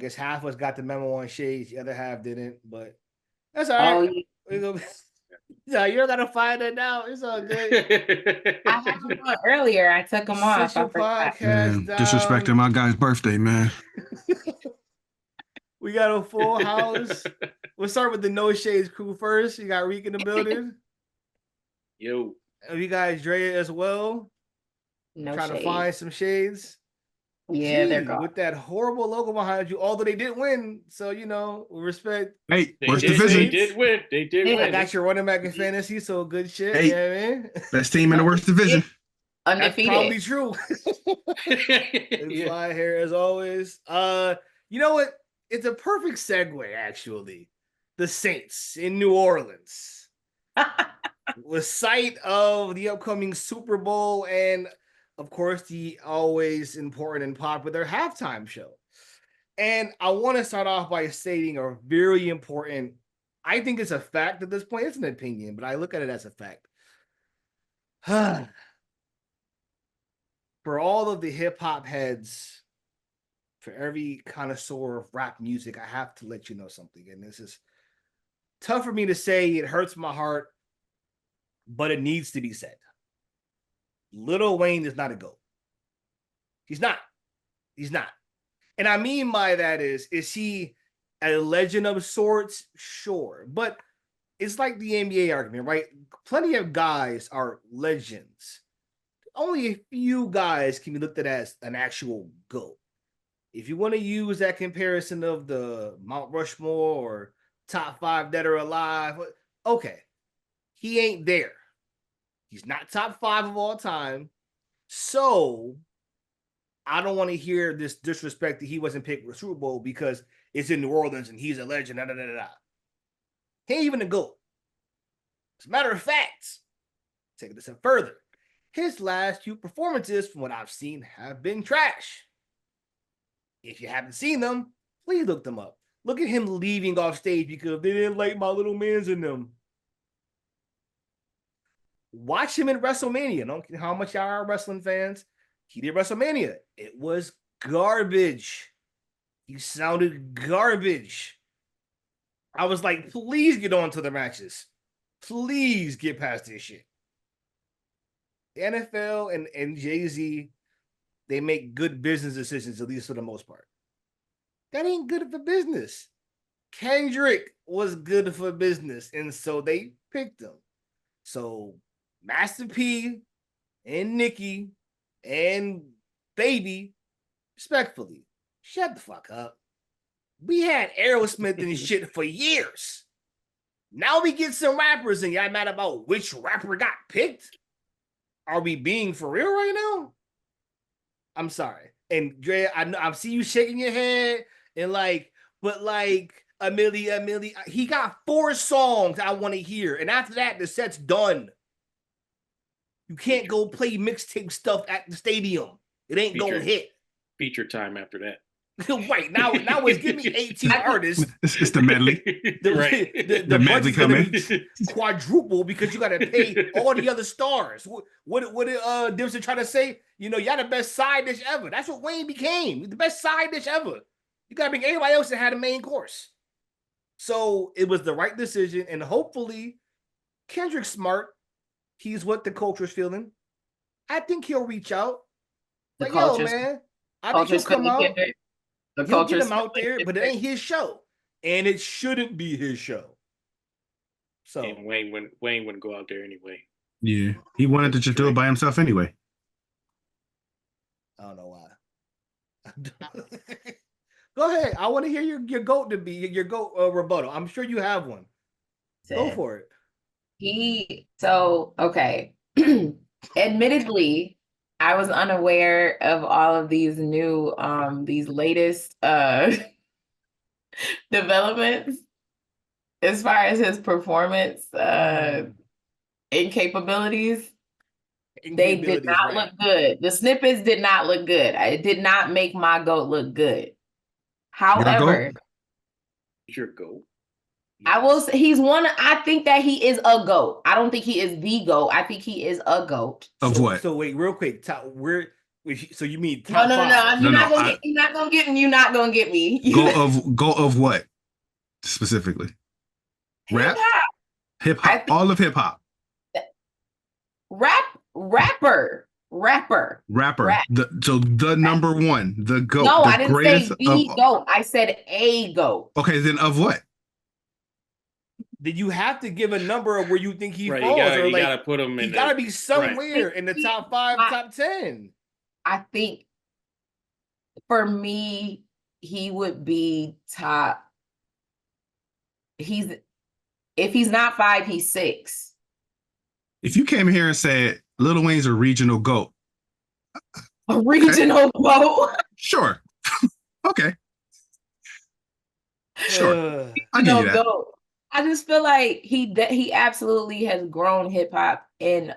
guess half of us got the memo on shades, the other half didn't, but that's all right. Yeah, you don't gotta find it now. It's all good. I had them on earlier. I took them off. Sit I your forgot. podcast down. Disrespecting my guy's birthday, man. We got a full house. We'll start with the No Shades crew first. You got Reek in the building. Yo. We got Drea as well. No trying shade. to find some shades. Yeah, they're gone. With that horrible logo behind you, although they did win. So, respect. Hey, worst division. They did win. They did win. I got your running back in fantasy, so good shit. Hey, man. Best team in the worst division. Undefeated. That's probably true. It's fly hair as always. You know what? It's a perfect segue, actually. The Saints in New Orleans. The site of the upcoming Super Bowl and, of course, the always important and popular halftime show. And I want to start off by stating a very important, I think it's a fact at this point. It's an opinion, but I look at it as a fact. For all of the hip-hop heads, for every connoisseur of rap music, I have to let you know something. And this is tough for me to say. It hurts my heart, but it needs to be said. Lil Wayne is not a GOAT. He's not. And I mean by that is he a legend of sorts? Sure. But it's like the NBA argument, right? Plenty of guys are legends. Only a few guys can be looked at as an actual GOAT. If you want to use that comparison of the Mount Rushmore or top 5 dead or alive, okay. He ain't there. He's not top 5 of all time. So I don't want to hear this disrespect that he wasn't picked for the Super Bowl because it's in New Orleans and he's a legend. He ain't even a GOAT. As a matter of fact, taking this a step further, his last 2 performances, from what I've seen, have been trash. If you haven't seen them, please look them up. Look at him leaving off stage because they didn't like my little mans in them. Watch him in WrestleMania. I don't care how much y'all are wrestling fans. He did WrestleMania. It was garbage. He sounded garbage. I was like, please get on to the matches. Please get past this shit. The NFL and Jay-Z, they make good business decisions, at least for the most part. That ain't good for business. Kendrick was good for business, and so they picked him. So Master P and Nicki and Baby, respectfully, shut the fuck up. We had Aerosmith and shit for years. Now we get some rappers and y'all mad about which rapper got picked? Are we being for real right now? I'm sorry. And Dre, I see you shaking your head and but Amelia, he got 4 songs I want to hear. And after that, the set's done. You can't go play mixtape stuff at the stadium. It ain't gonna hit. Feature time after that. Right, now it's give me 18 artists. It's the medley. The medley coming quadruple because you got to pay all the other stars. What did Dipson try to say? Y'all the best side dish ever. That's what Wayne became. The best side dish ever. You got to bring everybody else that had a main course. So it was the right decision, and hopefully Kendrick's smart. He's what the culture's feeling. I think he'll reach out. Like, yo, man, I think he'll come out. He'll get him out there, but it ain't his show. And it shouldn't be his show. So and Wayne wouldn't go out there anyway. Yeah. He wanted to just do it by himself anyway. I don't know why. Go ahead. I want to hear your GOAT rebuttal. I'm sure you have one. Go for it. Okay. Admittedly, I was unaware of all of these new, these latest developments as far as his performance incapabilities. They did not look good. The snippets did not look good. It did not make my GOAT look good. However, your GOAT. I will say he's one. I think that he is a GOAT. I don't think he is the GOAT. I think he is a GOAT. Of what? So wait, real quick. So you mean No, top no, no, no. five? You're No, not no, gonna get. You're not gonna get me. You're not gonna get me. Go of what specifically? Hip Rap, hop. hip I hop, think all of hip hop. rapper, Rapper. rap. So the number one, the goat, No, the I didn't greatest say of. the goat. I said a goat. Okay, then of what? Then you have to give a number of where you think he Right, falls, or you like gotta put him he in. gotta be Right. somewhere in the top 5, top 10. I think for me, he would be top. He's if he's not 5, he's 6. If you came here and said Lil Wayne's a regional goat, A regional goat. sure. Okay. Sure. I give you that. Goat. I just feel like he absolutely has grown hip hop, and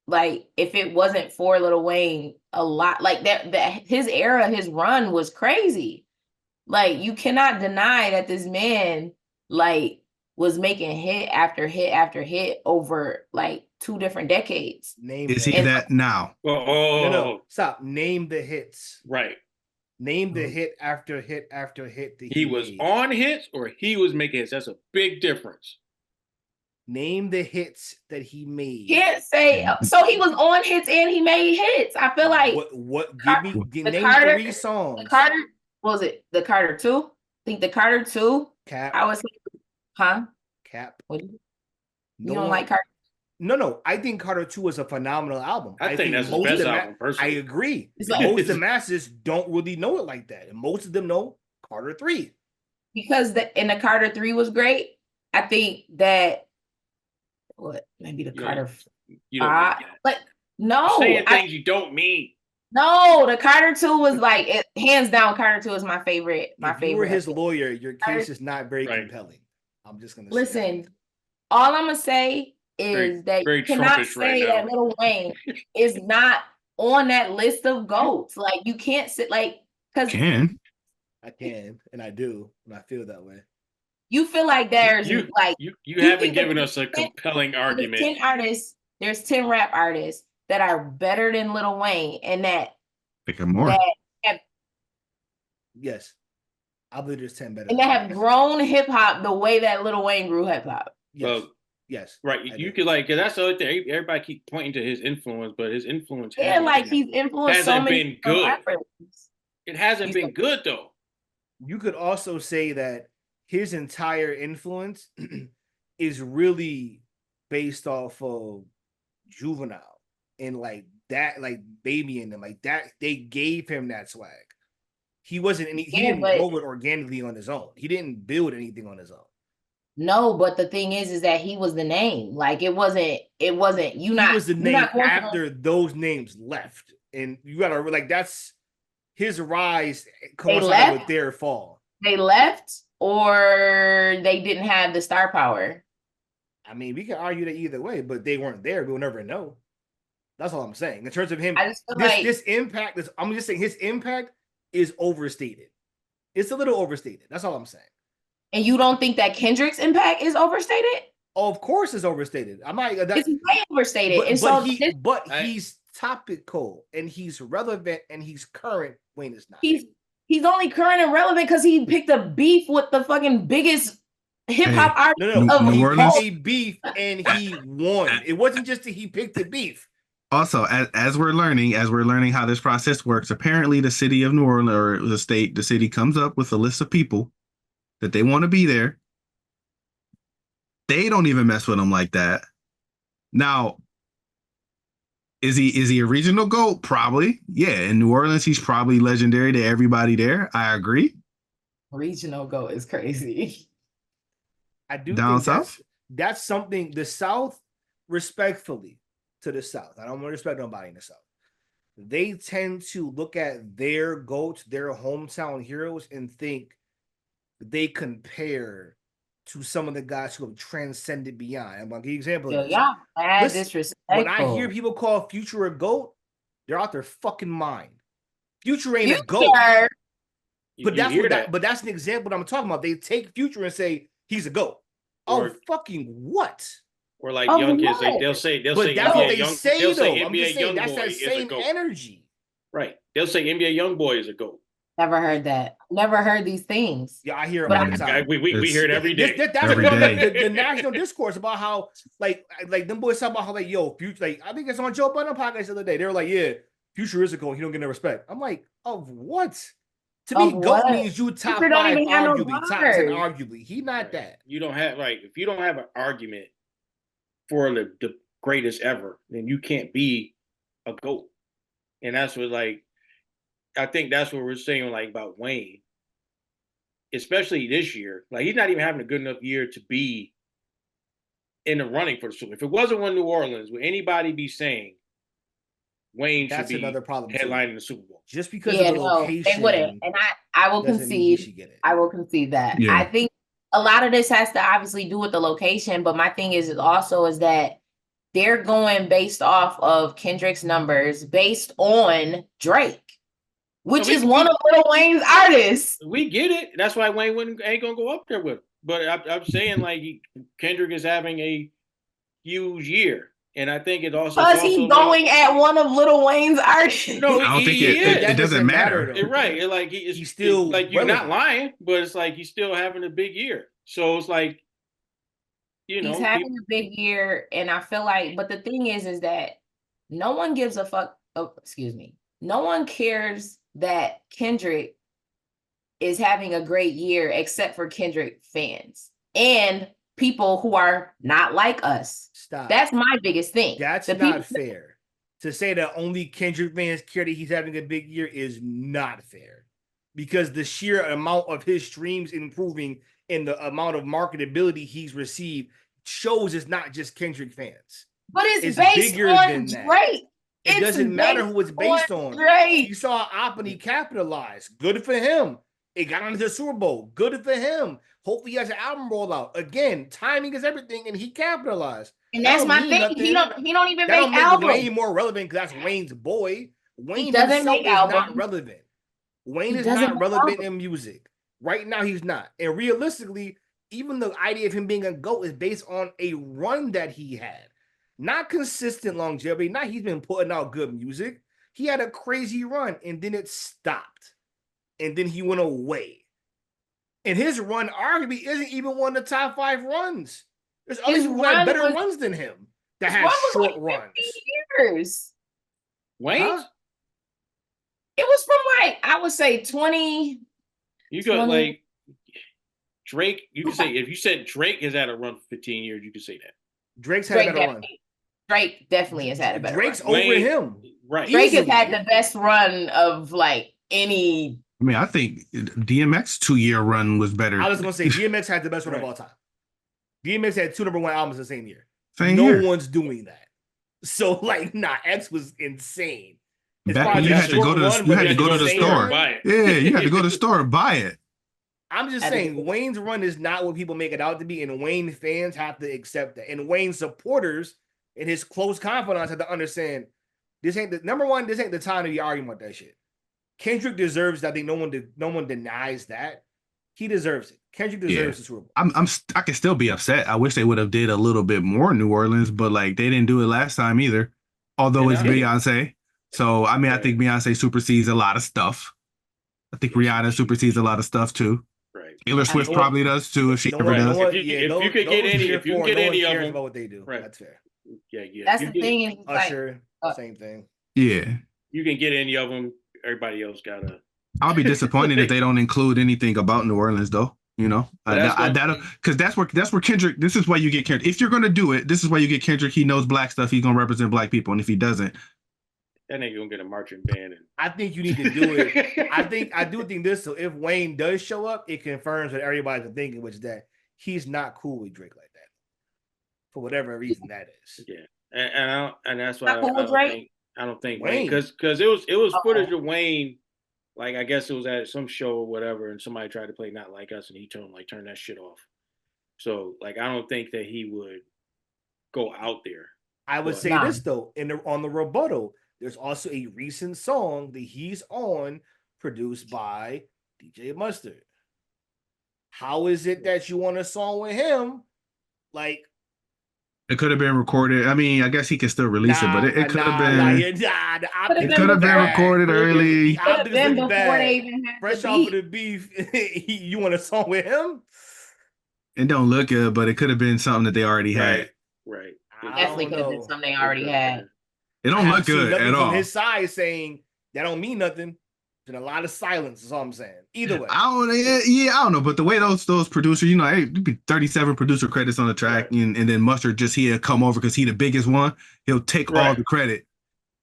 like if it wasn't for Lil Wayne, a lot like that his era, his run was crazy. Like you cannot deny that this man like was making hit after hit after hit over like 2 different decades. Is he that now? No, stop. Name the hits. Right. Name the hit after hit after hit that He was on hits or he was making hits. That's a big difference. Name the hits that he made. Can't say so. He was on hits and he made hits. I feel like what? Name Carter, 3 songs. The Carter, what was it? The Carter 2? I think the Carter 2. Cap. I was, huh? Cap. What do you don't like Carter? No. I think Carter 2 is a phenomenal album. I think that's his best album, personally. I agree. Like, most of the masses don't really know it like that. And most of them know Carter 3. Because the Carter 3 was great. I think that maybe the Carter 5. Like, no. Saying things you don't mean. No, the Carter 2 was like hands down. Carter 2 is my favorite. If you were his lawyer, your case is not very compelling. I'm just gonna listen. All I'm gonna say is that you cannot say that Lil Wayne is not on that list of goats. Like you can't sit like because I can and I do and I feel that way. You feel like there's you haven't given us a compelling argument. 10 artists. There's 10 rap artists that are better than Lil Wayne, and that more. Yes, I believe there's 10 better. And that have grown hip hop the way that Lil Wayne grew hip hop. Yes. Right. You could like that's the other thing. Everybody keep pointing to his influence, but his influence he's influenced so many been good. rappers. It hasn't been good though. You could also say that his entire influence is really based off of Juvenile and like that, like Baby and them, like that. They gave him that swag. He wasn't. He didn't grow it organically on his own. He didn't build anything on his own. No, but the thing is that he was the name. Like it wasn't. You not. He was the name after those names left, and you gotta like that's his rise coincided with their fall. They left, or they didn't have the star power. I mean, we can argue that either way, but they weren't there. We'll never know. That's all I'm saying. In terms of him, this impact is. I'm just saying his impact is overstated. It's a little overstated. That's all I'm saying. And you don't think that Kendrick's impact is overstated? Oh, of course, it's overstated. I'm not. It's way overstated. But he's topical and he's relevant and he's current. Wayne is not. He's only current and relevant because he picked a beef with the fucking biggest hip hop artist. He picked a beef and he won. It wasn't just that he picked a beef. Also, as we're learning how this process works, apparently the city of New Orleans or the city comes up with a list of people that they want to be there. They don't even mess with him like that. Now, is he a regional GOAT? Probably. Yeah, in New Orleans, he's probably legendary to everybody there. I agree. Regional GOAT is crazy. I do down think south. That's something the South, respectfully to the South. I don't want to respect nobody in the South. They tend to look at their GOATs, their hometown heroes, and think they compare to some of the guys who have transcended beyond. I'm gonna give you an example. That's disrespectful. When I hear people call Future a GOAT, they're out their fucking mind. Future ain't a GOAT. But that's an example that I'm talking about. They take Future and say he's a GOAT. Oh, fucking what? Or like Of young kids, what? they'll say But that's what they they'll say say though. I'm NBA just saying young that's boy that is a same GOAT. energy. Right. They'll say NBA young boy is a GOAT. Never heard that. Never heard these things. Yeah, I hear it But all the time. We hear it every day. That's Every day. the national discourse about how like them boys talk about how like Future, like I think it's on Joe Budden podcast the other day. They were like, yeah, Future is a goal. He don't get no respect. I'm like, of what? To me, Of GOAT what? means you top Future don't 5, even have no arguably top 10, bars. arguably. He not that. You don't have if you don't have an argument for the greatest ever, then you can't be a GOAT. And that's what I think that's what we're saying like about Wayne, especially this year. Like he's not even having a good enough year to be in the running for the Super Bowl. If it wasn't one New Orleans, would anybody be saying Wayne That's should be another problem headlining the Super Bowl? Just because of the location, they wouldn't. And I will doesn't mean he concede. should get it. I will concede that. Yeah. I think a lot of this has to obviously do with the location, but my thing is also is that they're going based off of Kendrick's numbers, based on Drake, which is one of Lil Wayne's artists. We get it. That's why Wayne ain't gonna go up there with him. But I'm saying like Kendrick is having a huge year, and I think it also because he's going at one of Lil Wayne's artists. No, I don't think it doesn't matter. Right, like he's still like you're relevant. not lying, but it's like he's still having a big year. So it's like he's having a big year, and I feel like, but the thing is that no one gives a fuck. Oh, excuse me. No one cares that Kendrick is having a great year except for Kendrick fans and people who are not like us. Stop. That's my biggest thing. That's not fair. To say that only Kendrick fans care that he's having a big year is not fair. Because the sheer amount of his streams improving and the amount of marketability he's received shows it's not just Kendrick fans. But it's based bigger on than that. Drake. It doesn't matter who it's based on. Drake. You saw Oppenheimer capitalize. Good for him. It got onto the Super Bowl. Good for him. Hopefully he has an album rollout. Again, timing is everything, and he capitalized. And that's my thing. Nothing. He don't even that make albums. Wayne more relevant because that's Wayne's boy. Wayne doesn't make albums. Not relevant. Wayne is not relevant in music. Right now, he's not. And realistically, even the idea of him being a GOAT is based on a run that he had. Not consistent longevity. Not he's been putting out good music. He had a crazy run, and then it stopped. And then he went away. And his run arguably isn't even one of the top 5 runs. There's other people who had better runs than him that had short runs. Years. Wayne? Huh? It was from like, I would say 20. You got like Drake. You can say, if you said Drake has had a run for 15 years, you could say that. Drake's had a better run. Drake definitely has had a better Drake's run. over him. Right. Drake has had the best run of like any. I mean, I think DMX 2-year run was better. I was going to say DMX had the best run of all time. DMX had 2 #1 albums the same year. No one's doing that. So like, X was insane. Back when you had to go to the store. Buy it. Yeah, you had to go to the store and buy it. I'm just saying, Wayne's run is not what people make it out to be, and Wayne fans have to accept that. And Wayne supporters and his close confidants have to understand this ain't this ain't the time to be arguing about that shit. Kendrick deserves that. I think no one denies that. He deserves it. Kendrick deserves the Super Bowl. I can still be upset. I wish they would have did a little bit more in New Orleans, but like they didn't do it last time either. Although it's Beyonce. So I mean, I think Beyonce supersedes a lot of stuff. I think Rihanna supersedes a lot of stuff too. Right. Taylor Swift probably does too if she ever does. If you could get any of them about what they do, right? That's fair. Yeah. That's the thing. Is Usher, same thing. Yeah. You can get any of them. Everybody else gotta. I'll be disappointed if they don't include anything about New Orleans, though. You know, because that's where Kendrick. This is why you get Kendrick. If you're gonna do it, this is why you get Kendrick. He knows black stuff. He's gonna represent black people, and if he doesn't, that nigga gonna get a marching band. I think you need to do it. I do think this. So if Wayne does show up, it confirms what everybody's been thinking, which is that he's not cool with Drake like that, for whatever reason that is. Yeah, and that's why I don't think Wayne, because it was footage of Wayne. Like, I guess it was at some show or whatever, and somebody tried to play Not Like Us, and he told him, like, turn that shit off. So, like, I don't think that he would go out there. I would say this, though, on the rebuttal, there's also a recent song that he's on, produced by DJ Mustard. How is it that you want a song with him? Like, It could have been recorded. I mean, I guess he can still release it, but it could have been. The Could have It optics been could have look been before. bad. recorded The early. Could have optics been look before they bad. even had Fresh the off of beat. the beef, you want a song with him? It don't look good, but it could have been something that they already had. Right. I Definitely don't could have been know. something they It already could have had. been. It I don't look haven't seen good at nothing from all. his side saying that don't mean nothing. There's been a lot of silence, is all I'm saying. Either way. I don't, yeah, I don't know, but the way those producers, you know, hey, it'd be 37 producer credits on the track, Right. and then Mustard just here come over because he the biggest one. He'll take all Right. the credit.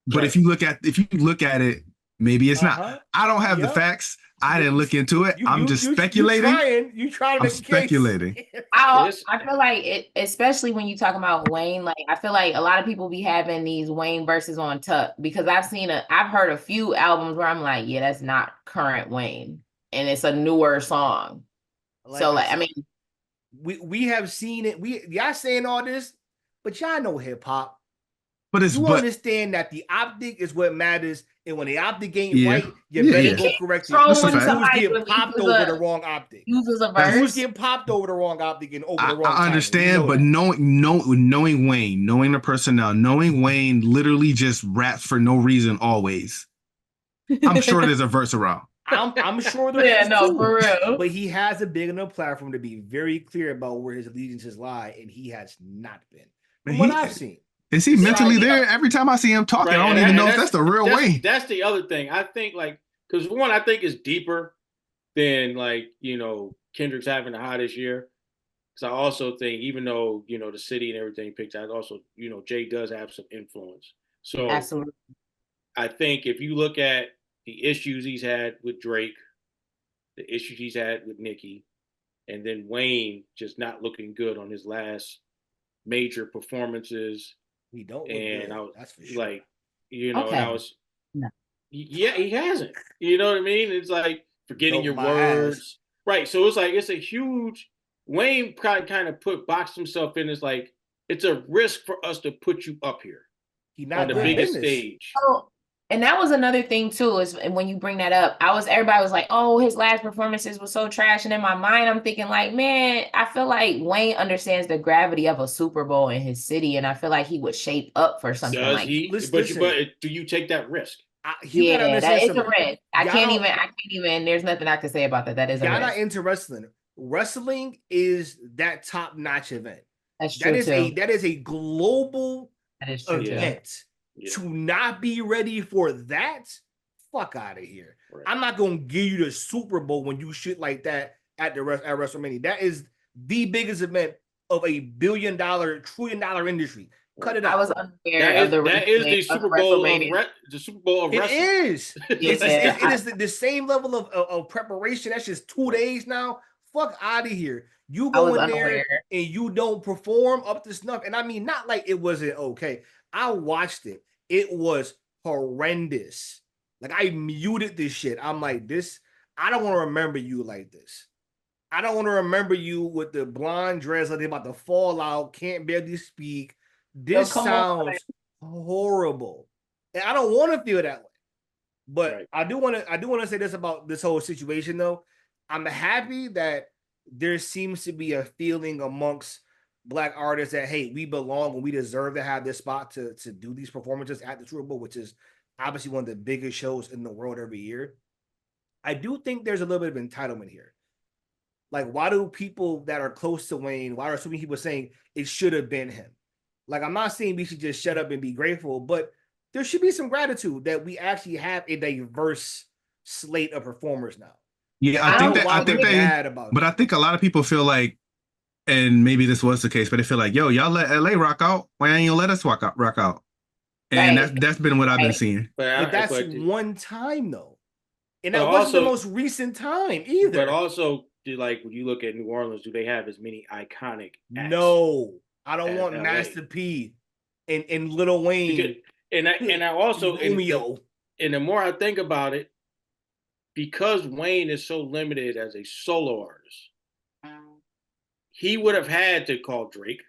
But Right. if you look at it, maybe it's not. I don't have the Yep. facts. I didn't look into it. I'm just speculating. You trying to I'm make a case. speculating. I feel like it, especially when you talk about Wayne, like I feel like a lot of people be having these Wayne verses on Tuck because I've heard a few albums where I'm like, yeah, that's not current Wayne, and it's a newer song. So like, I mean, we have seen it. Y'all saying all this, but y'all know hip hop. But understand that the optic is what matters, and when the optic ain't right, you better go correct it. That's a fact. Who's getting popped over the wrong optic? Uses a verse. Who's getting popped over the wrong optic and over the wrong? I understand, but knowing Wayne, knowing the personnel, knowing Wayne literally just raps for no reason always. I'm sure there's a verse around. I'm sure there is no, too, for real. but he has a big enough platform to be very clear about where his allegiances lie, and he has not been. From what I've seen. Is he mentally there? Every time I see him talking, I don't even know if that's the real Wayne. That's the other thing. I think because one, I think is deeper than Kendrick's having the hottest year. Because I also think even though the city and everything picked out, also Jay does have some influence. So absolutely, I think if you look at the issues he's had with Drake, the issues he's had with Nicki, and then Wayne just not looking good on his last major performances. He don't look and good. I was That's for sure. okay. And I was yeah, he hasn't. You know what I mean? It's like forgetting your words. Right. So it's like it's a huge Wayne kind of boxed himself in as like it's a risk for us to put you up here. He not on the biggest stage. Oh, and that was another thing too, is when you bring that up, everybody was like, oh, his last performances was so trash. And in my mind, I'm thinking like, man, I feel like Wayne understands the gravity of a Super Bowl in his city. And I feel like he would shape up for something Does like he? But do you take that risk? That is a risk. I can't even, there's nothing I can say about that. That is a risk. Y'all not into wrestling. Wrestling is that top-notch event. That's true. That is a global event. Yeah. To not be ready for that, fuck out of here. Right. I'm not gonna give you the Super Bowl when you shit like that at WrestleMania. That is the biggest event of a $1 billion, $1 trillion industry. Cut it out. I was unaware of that is the Super Bowl the Super Bowl of wrestling. It is. It is the same level of preparation. That's just 2 days now. Fuck out of here. You go in there and you don't perform up to snuff. And I mean, not like it wasn't okay. I watched it. It was horrendous. Like I muted this shit. I'm like, I don't want to remember you like this. I don't want to remember you with the blonde dress like they're about to fall out, can't barely speak. This sounds horrible. And I don't want to feel that way. But right. I do want to say this about this whole situation though. I'm happy that there seems to be a feeling amongst Black artists that, hey, we belong and we deserve to have this spot to do these performances at the Super Bowl, which is obviously one of the biggest shows in the world every year. I do think there's a little bit of entitlement here. Like, why do people that are close to Wayne, why are so many people saying it should have been him? Like, I'm not saying we should just shut up and be grateful, but there should be some gratitude that we actually have a diverse slate of performers now. Yeah, I think a lot of people feel like, and maybe this was the case, but they feel like, yo, y'all let LA rock out. Why ain't you let us rock out? And that's been what I've been seeing. But that's one time though. And that wasn't the most recent time either. But also, like when you look at New Orleans, do they have as many iconic acts? No. I don't want LA. Master P and Lil Wayne. And I also Romeo. And the more I think about it, because Wayne is so limited as a solo artist, he would have had to call Drake.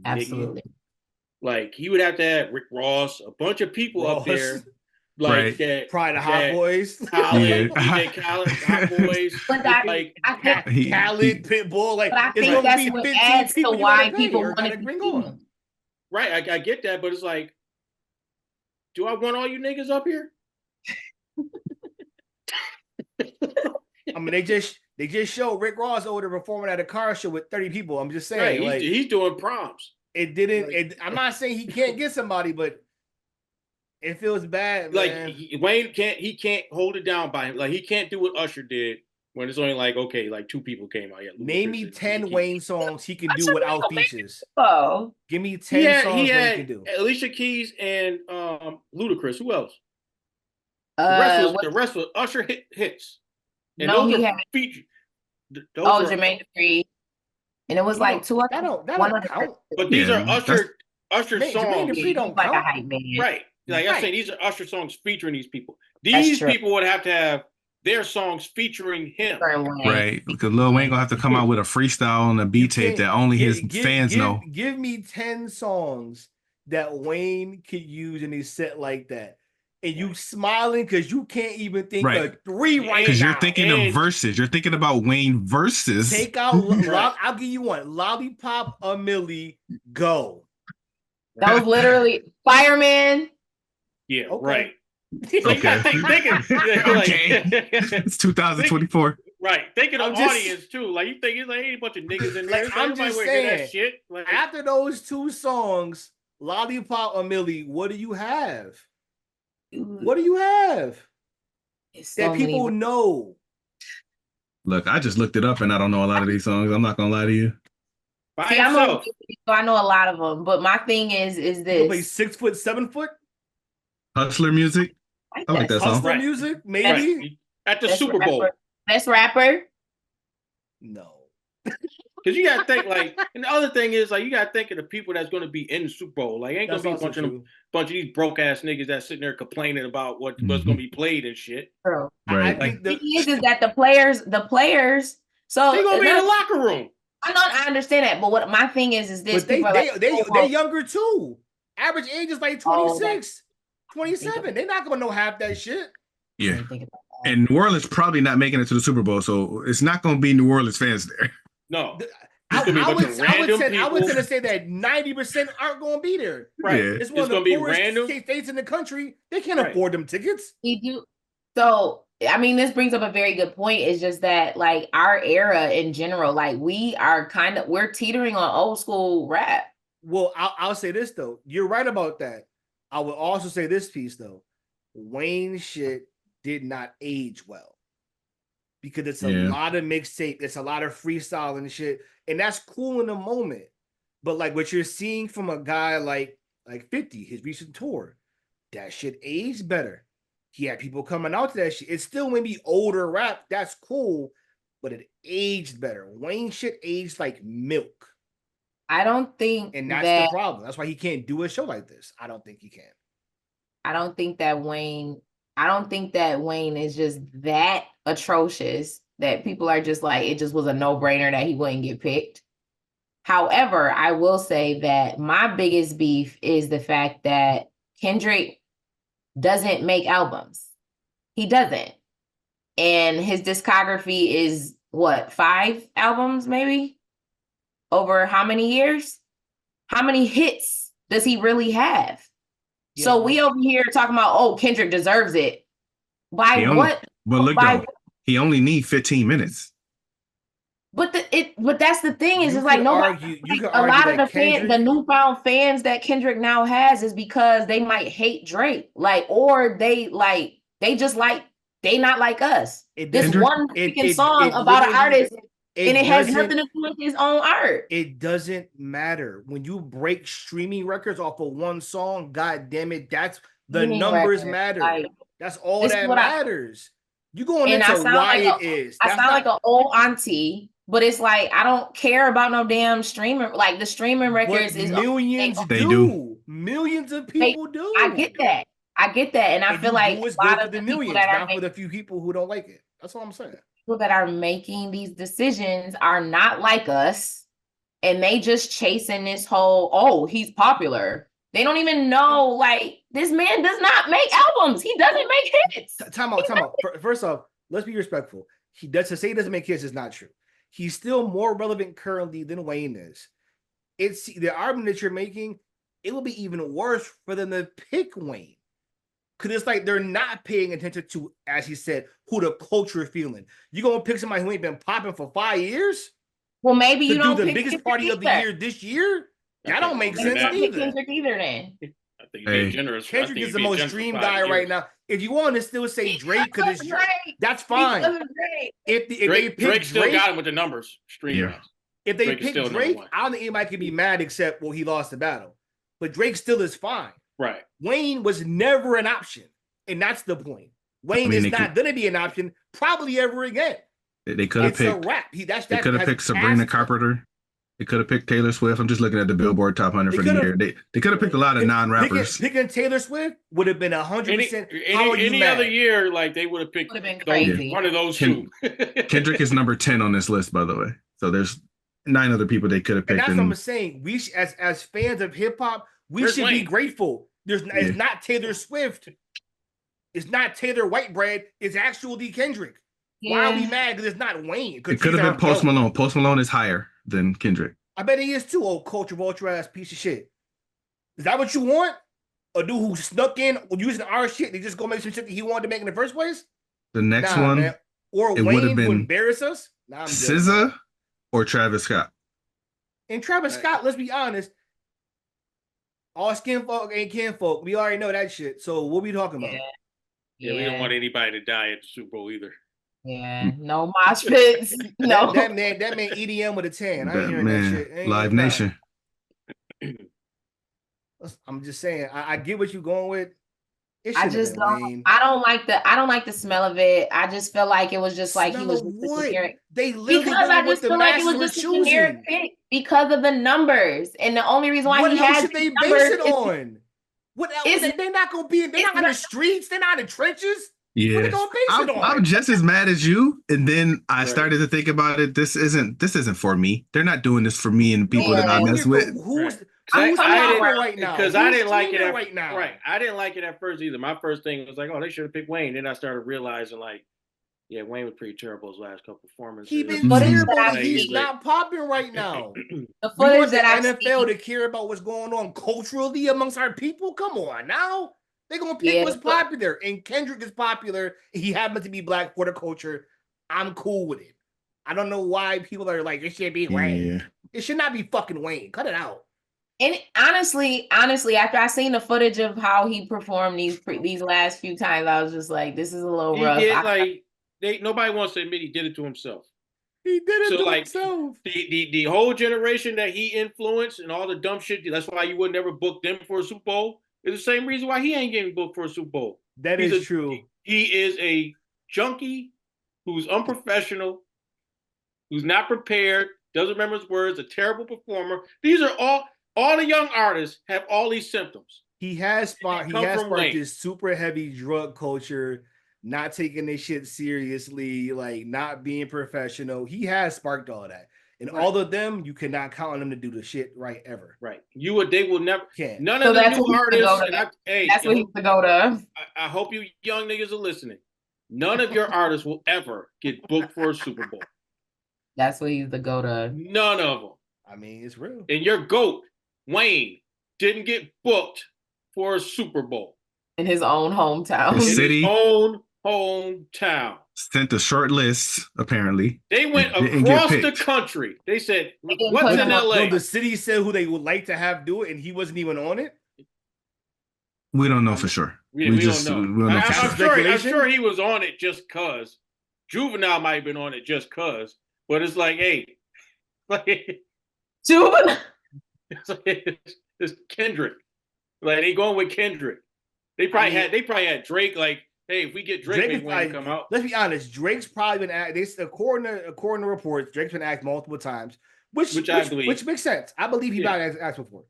Absolutely. Like he would have to have Rick Ross, a bunch of people up there. Like that, probably the Hot Boys, Khaled, Hot Boys, Khaled, Pitbull. Like, but I think that's what adds to why people want to see him. Right, I get that, but it's like, do I want all you niggas up here? I mean, they just showed Rick Ross over there performing at a car show with 30 people. I'm just saying, right, he's doing proms. It didn't. I'm not saying he can't get somebody, but it feels bad, man. Like Wayne can't hold it down by him. Like he can't do what Usher did when it's only like, okay, like 2 people came out. Yeah, name me 10 Wayne songs he can do without features. Oh, Give me 10 songs Wayne can do. Alicia Keys and Ludacris. Who else? The rest was Usher hits. And no, those he are had featured. Jermaine Dupri, and it was like 2 that don't count. But these are Usher songs. Jermaine Dupri don't like count. a hype man, right? Like I'm saying, these are Usher songs featuring these people. These people would have to have their songs featuring him, right? Because Lil Wayne gonna have to come out with a freestyle and a beat tape that only his fans know. Give me 10 songs that Wayne could use in a set like that. And you smiling because you can't even think of 3 right now. Because you're thinking of verses. You're thinking about Wayne verses. Take out, I'll give you one. Lollipop a Millie, go. That was literally Fireman. Yeah, right. Okay. It's 2024. Right. Thinking of audience too. Like you think it's like ain't a bunch of niggas in there. Like, I'm just saying, that shit. Like, after those 2 songs, Lollipop a Millie, what do you have? What do you have that people know? Look, I just looked it up and I don't know a lot of these songs. I'm not gonna lie to you. See, I know a lot of them, but my thing is this: you play 6 foot, 7 foot. Hustler music. I like that song. Hustler music, maybe right. At the Super Bowl. Best rapper. No. Because you gotta think like, and the other thing is like you gotta think of the people that's gonna be in the Super Bowl. Like ain't gonna be a bunch of these broke ass niggas that's sitting there complaining about what's gonna be played and shit. True. Right. The thing is that the players, so they're gonna be in the locker room. I understand that, but what my thing is this: they younger too. Average age is like 26, 27. They're not gonna know half that shit. Yeah. And New Orleans probably not making it to the Super Bowl, so it's not gonna be New Orleans fans there. No. I was gonna say that 90% aren't gonna be there. Right. Yeah. It's one of the poorest states in the country. They can't afford them tickets. We do. So I mean, this brings up a very good point. It's just that like our era in general, like we're teetering on old school rap. Well, I'll say this though. You're right about that. I would also say this piece though. Wayne shit did not age well. Because it's a lot of mixtape, it's a lot of freestyle and shit, and that's cool in the moment. But like what you're seeing from a guy like 50, his recent tour, that shit aged better. He had people coming out to that shit. It's still maybe older rap, that's cool, but it aged better. Wayne shit aged like milk. I don't think, and that's the problem. That's why he can't do a show like this. I don't think he can. I don't think that Wayne is just that atrocious that people are just like, it just was a no-brainer that he wouldn't get picked. However, I will say that my biggest beef is the fact that Kendrick doesn't make albums. He doesn't. And his discography is what, 5 albums maybe? Over how many years? How many hits does he really have? Yeah. So we over here talking about, oh, Kendrick deserves it. What? But look, though, he only needs 15 minutes. But that's the thing is, it's like nobody. A lot of the fans, the newfound fans that Kendrick now has, is because they might hate Drake, or they not like us. This one freaking song about an artist. And it has nothing to do with his own art. It doesn't matter. When you break streaming records off of one song, god damn it, that's the numbers matter. That's all that matters. You going into why it is. I sound like an old auntie, but it's like I don't care about no damn streaming. Like the streaming records is millions do. Millions of people do. I get that. And I feel like a lot of the millions, not for the few people who don't like it. That's what I'm saying. People that are making these decisions are not like us, and they just chasing this whole, oh, he's popular. They don't even know, like, this man does not make albums. He doesn't make hits. Time out. First off, let's be respectful. To say he doesn't make hits is not true. He's still more relevant currently than Wayne is. It's the album that you're making it would be even worse for them to pick Wayne. Because it's like they're not paying attention to, as he said, who the culture is feeling. You going to pick somebody who ain't been popping for 5 years? Well, maybe you don't do the pick biggest Kendrick party of the either. year this year? That don't make Maybe sense you don't pick either. Kendrick either then. I think you're being generous. Kendrick is the most streamed guy right now. If you want to still say Drake, because it's Drake, that's fine. If they pick Drake still got him with the numbers. Stream. If they pick Drake, I don't think anybody can be mad except, well, he lost the battle. But Drake still is fine. Right. Wayne was never an option. And that's the point. Wayne is not going to be an option probably ever again. They could have picked. A rap. They could have picked Sabrina Carpenter. They could have picked Taylor Swift. I'm just looking at the Billboard Top 100 for the year. They could have picked a lot of non-rappers. Picking Taylor Swift would have been 100%. Any other year, like they would have picked one of those two. Kendrick is number 10 on this list, by the way. So there's 9 other people they could have picked. And that's what I'm saying. We as fans of hip hop, we should be grateful. It's not Taylor Swift. It's not Taylor Whitebread. It's actually Kendrick. Yeah. Why are we mad? Because it's not Wayne. It could have been Post Malone. Post Malone is higher than Kendrick. I bet he is too, old culture vulture ass piece of shit. Is that what you want? A dude who snuck in using our shit, they just go make some shit that he wanted to make in the first place? The next one, man. Or it Wayne would embarrass us? SZA or Travis Scott? And Travis Scott, let's be honest, all skin folk ain't kinfolk. We already know that shit. So what we talking about? Yeah, we don't want anybody to die at the Super Bowl either. Yeah, no mosh pits. No. That man EDM with a 10. I ain't hearing that shit. Live Nation. I'm just saying, I get what you're going with. I just don't. I don't like the smell of it. I just feel like it was just like he was just a generic. They literally because I just feel like it was just a generic pick because of the numbers, and the only reason why what he else had should they base it on? What else? They're not gonna be. They're not in the streets. They're not in trenches. Yeah, what are they gonna base it on? I'm just as mad as you. And then I started to think about it. This isn't for me. They're not doing this for me and people that I mess with. Who's right now? Because I didn't like it right now. Right, I didn't like it at first either. My first thing was like, oh, they should have picked Wayne. Then I started realizing like, yeah, Wayne was pretty terrible his last couple performances. He's been terrible. He's not popping right now. The footage that I NFL to care about what's going on culturally amongst our people. Come on now. They're gonna pick what's popular, and Kendrick is popular. He happens to be black for the culture. I'm cool with it. I don't know why people are like, it should be Wayne. Yeah. It should not be fucking Wayne. Cut it out. And honestly, after I seen the footage of how he performed these last few times, I was just like, this is a little rough. Nobody wants to admit he did it to himself. He did it to himself. The whole generation that he influenced and all the dumb shit. That's why you would never book them for a Super Bowl. It's the same reason why he ain't getting booked for a Super Bowl. That is true. He is a junkie who's unprofessional, who's not prepared, doesn't remember his words, a terrible performer. These are all the young artists have all these symptoms. He has sparked this super heavy drug culture, not taking this shit seriously, like not being professional. He has sparked all that. And all of them, you cannot count on them to do the shit right ever. Right. They will never. Can't. None of the new artists. That's what he's to go to. I hope you young niggas are listening. None of your artists will ever get booked for a Super Bowl. That's what he's to go to. None of them. I mean, it's real. And your GOAT, Wayne, didn't get booked for a Super Bowl. In his own hometown. His hometown. Sent a short list, apparently. They went across the country. They said, what's in LA? No, the city said who they would like to have do it, and he wasn't even on it? We don't know for sure. We don't know. I'm sure he was on it just because. Juvenile might have been on it just because. But it's like, hey. Juvenile? It's Kendrick. Like, they going with Kendrick. They probably had Drake, like, hey, if we get Drake when come out. Let's be honest, Drake's probably been asked. According to reports, Drake's been asked multiple times, which I believe, which makes sense. I believe he got asked before.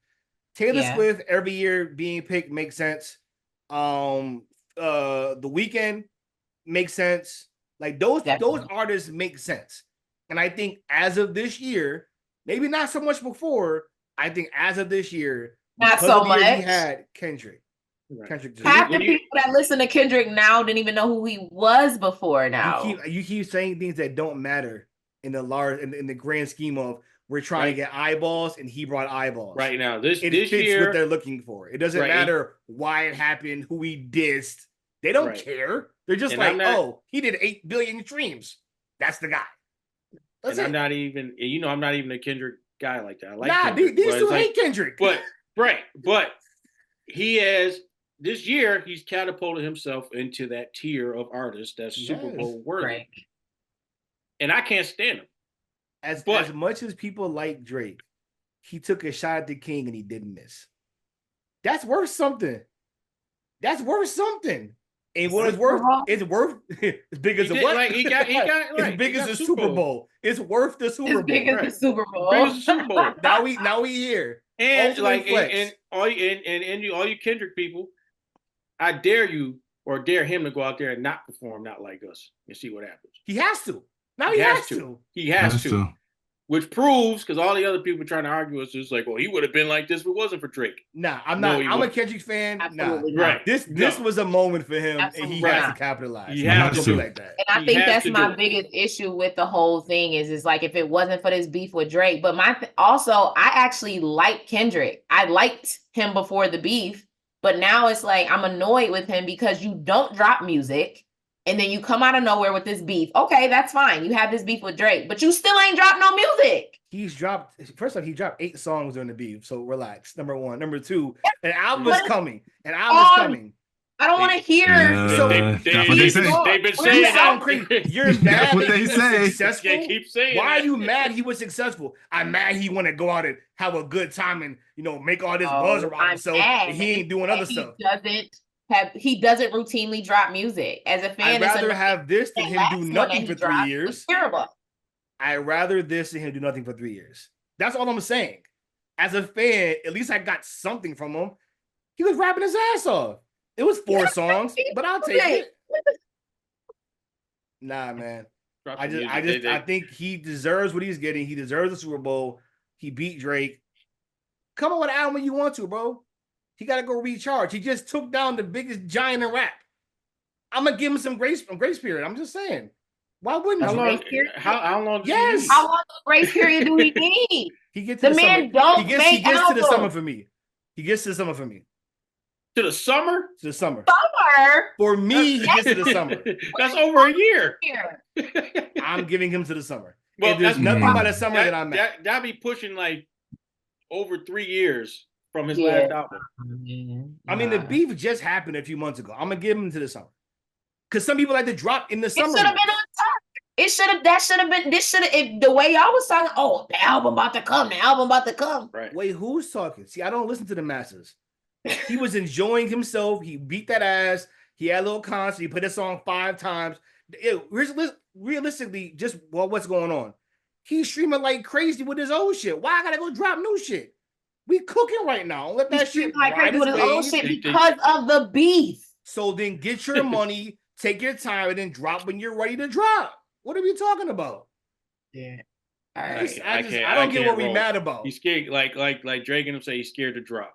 Taylor Swift every year being picked makes sense. The Weeknd makes sense. Like those artists make sense, and I think as of this year, maybe not so much before. I think as of this year, not so much. He had Kendrick. Kendrick half the people that listen to Kendrick now didn't even know who he was before now. You keep saying things that don't matter in the large in the grand scheme of we're trying to get eyeballs, and he brought eyeballs. Right now, this fits year, what they're looking for. It doesn't matter why it happened, who he dissed. They don't care. They're just oh, he did 8 billion streams. That's the guy. That's it. I'm not even a Kendrick guy like that. I like Kendrick, these two hate Kendrick. But he has this year he's catapulted himself into that tier of artists that's Super Bowl worthy. Right. And I can't stand him. As much as people like Drake, he took a shot at the king and he didn't miss. That's worth something. And what it's worth, it's worth as big as a what? Like, he got as big as the Super Bowl. It's worth the Super Bowl. Big as the Super Bowl. Big as the Super Bowl. now we here. And all you Kendrick people, I dare you or dare him to go out there and not perform not like us and see what happens. He has to. Now he has to. He has to. Which proves, because all the other people trying to argue is just like, well, he would have been like this if it wasn't for Drake. Nah, I'm not. I'm a Kendrick fan. Absolutely right. This was a moment for him, and he has to capitalize. He has to do like that. And I think that's my biggest issue with the whole thing is like if it wasn't for this beef with Drake, but I actually like Kendrick. I liked him before the beef, but now it's like I'm annoyed with him because you don't drop music. And then you come out of nowhere with this beef. Okay, that's fine. You have this beef with Drake, but you still ain't dropped no music. First off, he dropped 8 songs during the beef. So relax. Number 1. Number 2, an album is coming. I don't want to hear. They've been saying that. You're mad. That's what they say. Successful? They keep saying. Why are you mad he was successful? I'm mad he want to go out and have a good time and make all this buzz around himself. And he ain't doing other stuff. He doesn't routinely drop music. As a fan, I'd rather have this than him do nothing for 3 years. It's terrible. I'd rather this than him do nothing for 3 years. That's all I'm saying. As a fan, at least I got something from him. He was rapping his ass off. It was 4 songs, but I'll take it. Nah, man. I think he deserves what he's getting. He deserves the Super Bowl. He beat Drake. Come on with an album you want to, bro. He got to go recharge. He just took down the biggest giant in rap. I'm gonna give him some grace period. I'm just saying. Why wouldn't you? How long? Yes. How long grace period do he need? He gets to the man summer. don't he gets make to the summer for me. He gets to the summer for me. To the summer? To the summer. Summer? For me, he gets to the summer. That's over a year. I'm giving him to the summer. Well, if there's nothing about the summer that I'm at. That'd be pushing like over 3 years from his last album. I mean, the beef just happened a few months ago. I'm gonna give him to the summer. Because some people like to drop in the summer. It should have been on top. If the way y'all was talking, the album about to come. Right. Wait, who's talking? See, I don't listen to the masses. He was enjoying himself. He beat that ass. He had a little concert. He put a song 5 times. Realistically, just what's going on? He's streaming like crazy with his old shit. Why I gotta go drop new shit? We cooking right now. Let that shit like crazy with his old shit because of the beef. So then get your money, take your time, and then drop when you're ready to drop. What are we talking about? Yeah. I don't get what we mad about. He's scared, like Drake and him say he's scared to drop.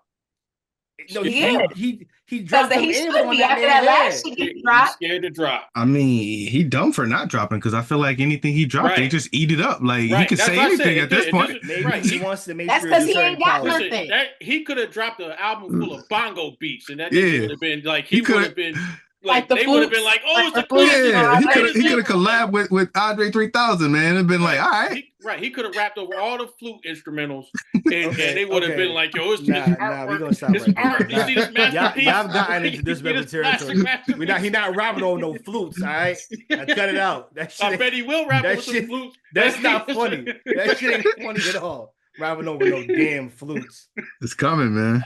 No, he dropped them in on after that last shit he dropped. He's scared to drop. I mean, he dumb for not dropping because I feel like anything he dropped, they just eat it up. Like he could say anything at this point. Maybe he wants to make That's sure because he ain't got nothing. He could have dropped an album full of bongo beats, and that would have been like he would have been. Like they would have been like, oh, it's the flute. Yeah, he could have collabed with Andre 3000, man. It'd been like, all right. He could have rapped over all the flute instrumentals, and they would have been like, yo, it's we're gonna stop right art. You see this masterpiece? Y'all gotten into disrespectful territory. He's not rapping on no flutes, all right? Cut it out. That shit. I bet he will rap over some flutes. That's not funny. That shit ain't funny at all. Rapping over no damn flutes. It's coming, man.